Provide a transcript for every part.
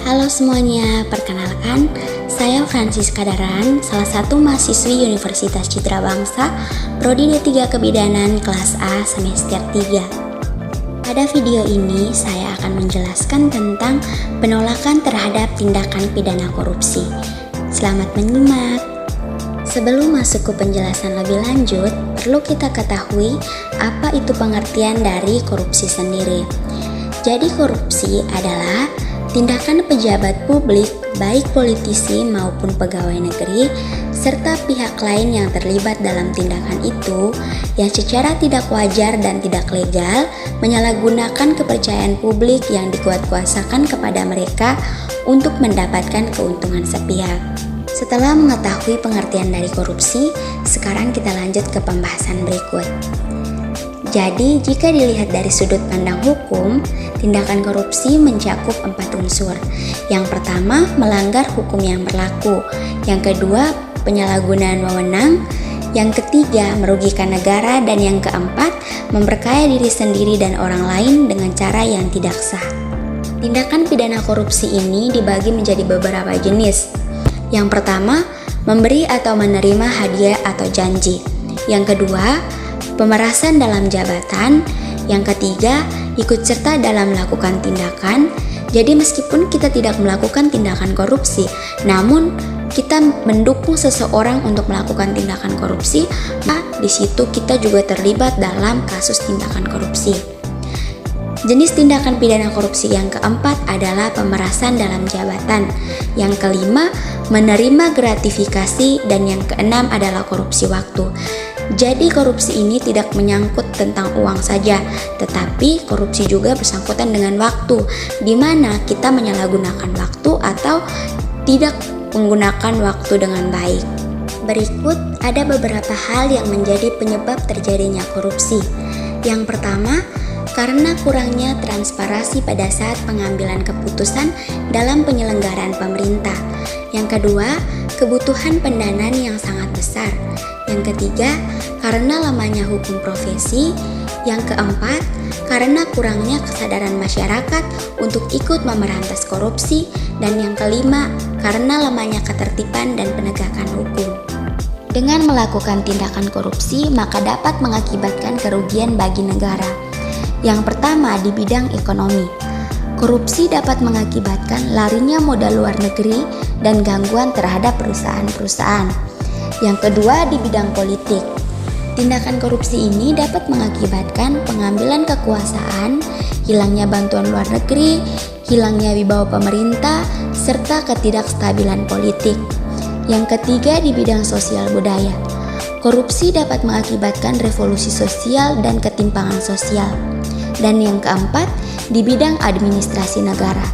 Halo semuanya, perkenalkan saya Francisca Daran, salah satu mahasiswi Universitas Citra Bangsa, Prodi D3 Kebidanan kelas A semester 3. Pada video ini saya akan menjelaskan tentang penolakan terhadap tindakan pidana korupsi. Selamat menyimak. Sebelum masuk ke penjelasan lebih lanjut, perlu kita ketahui apa itu pengertian dari korupsi sendiri. Jadi korupsi adalah tindakan pejabat publik, baik politisi maupun pegawai negeri, serta pihak lain yang terlibat dalam tindakan itu, yang secara tidak wajar dan tidak legal menyalahgunakan kepercayaan publik yang dikuatkuasakan kepada mereka untuk mendapatkan keuntungan sepihak. Setelah mengetahui pengertian dari korupsi, sekarang kita lanjut ke pembahasan berikut. Jadi, jika dilihat dari sudut pandang hukum, tindakan korupsi mencakup 4 unsur. Yang pertama, melanggar hukum yang berlaku. Yang kedua, penyalahgunaan wewenang. Yang ketiga, merugikan negara. Dan yang keempat, memperkaya diri sendiri dan orang lain dengan cara yang tidak sah. Tindakan pidana korupsi ini dibagi menjadi beberapa jenis. Yang pertama, memberi atau menerima hadiah atau janji. Yang kedua, pemerasan dalam jabatan. Yang ketiga, ikut serta dalam melakukan tindakan. Jadi meskipun kita tidak melakukan tindakan korupsi, namun kita mendukung seseorang untuk melakukan tindakan korupsi, di situ kita juga terlibat dalam kasus tindakan korupsi. Jenis tindakan pidana korupsi yang keempat adalah pemerasan dalam jabatan. Yang kelima, menerima gratifikasi. Dan yang keenam adalah korupsi waktu. Jadi korupsi ini tidak menyangkut tentang uang saja, tetapi korupsi juga bersangkutan dengan waktu, di mana kita menyalahgunakan waktu atau tidak menggunakan waktu dengan baik. Berikut ada beberapa hal yang menjadi penyebab terjadinya korupsi. Yang pertama, karena kurangnya transparansi pada saat pengambilan keputusan dalam penyelenggaraan pemerintah. Yang kedua, kebutuhan pendanaan yang sangat besar. Yang ketiga, karena lamanya hukum profesi. Yang keempat, karena kurangnya kesadaran masyarakat untuk ikut memberantas korupsi. Dan yang kelima, karena lamanya ketertiban dan penegakan hukum. Dengan melakukan tindakan korupsi, maka dapat mengakibatkan kerugian bagi negara. Yang pertama, di bidang ekonomi. Korupsi dapat mengakibatkan larinya modal luar negeri dan gangguan terhadap perusahaan-perusahaan. Yang kedua, di bidang politik. Tindakan korupsi ini dapat mengakibatkan pengambilan kekuasaan, hilangnya bantuan luar negeri, hilangnya wibawa pemerintah, serta ketidakstabilan politik. Yang ketiga, di bidang sosial budaya. Korupsi dapat mengakibatkan revolusi sosial dan ketimpangan sosial. Dan yang keempat, di bidang administrasi negara.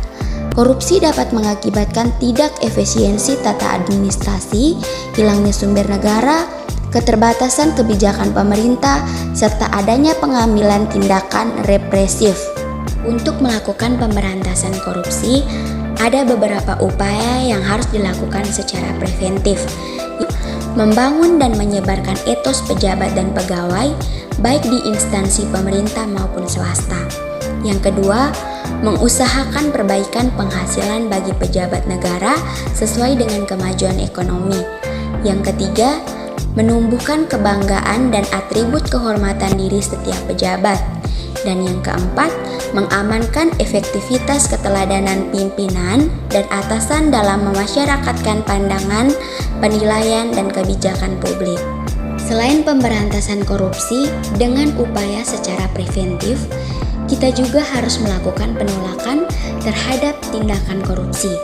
Korupsi dapat mengakibatkan tidak efisiensi tata administrasi, hilangnya sumber negara, keterbatasan kebijakan pemerintah, serta adanya pengambilan tindakan represif. Untuk melakukan pemberantasan korupsi, ada beberapa upaya yang harus dilakukan secara preventif. Membangun dan menyebarkan etos pejabat dan pegawai, baik di instansi pemerintah maupun swasta. Yang kedua, mengusahakan perbaikan penghasilan bagi pejabat negara sesuai dengan kemajuan ekonomi. Yang ketiga, menumbuhkan kebanggaan dan atribut kehormatan diri setiap pejabat. Dan yang keempat, mengamankan efektivitas keteladanan pimpinan dan atasan dalam memasyarakatkan pandangan, penilaian, dan kebijakan publik. Selain pemberantasan korupsi dengan upaya secara preventif, kita juga harus melakukan penolakan terhadap tindakan korupsi.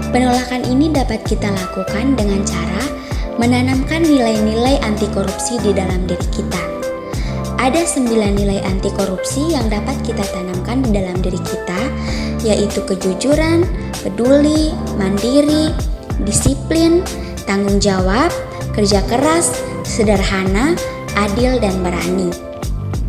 Penolakan ini dapat kita lakukan dengan cara menanamkan nilai-nilai anti korupsi di dalam diri kita. Ada 9 nilai anti korupsi yang dapat kita tanamkan di dalam diri kita, yaitu kejujuran, peduli, mandiri, disiplin, tanggung jawab, kerja keras, sederhana, adil, dan berani.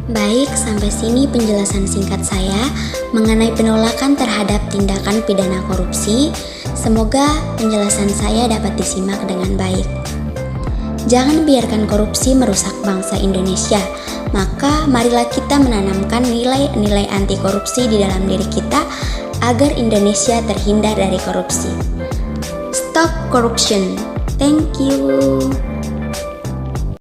Baik, sampai sini penjelasan singkat saya mengenai penolakan terhadap tindakan pidana korupsi. Semoga penjelasan saya dapat disimak dengan baik. Jangan biarkan korupsi merusak bangsa Indonesia. Maka marilah kita menanamkan nilai-nilai anti korupsi di dalam diri kita agar Indonesia terhindar dari korupsi. Stop corruption. Thank you.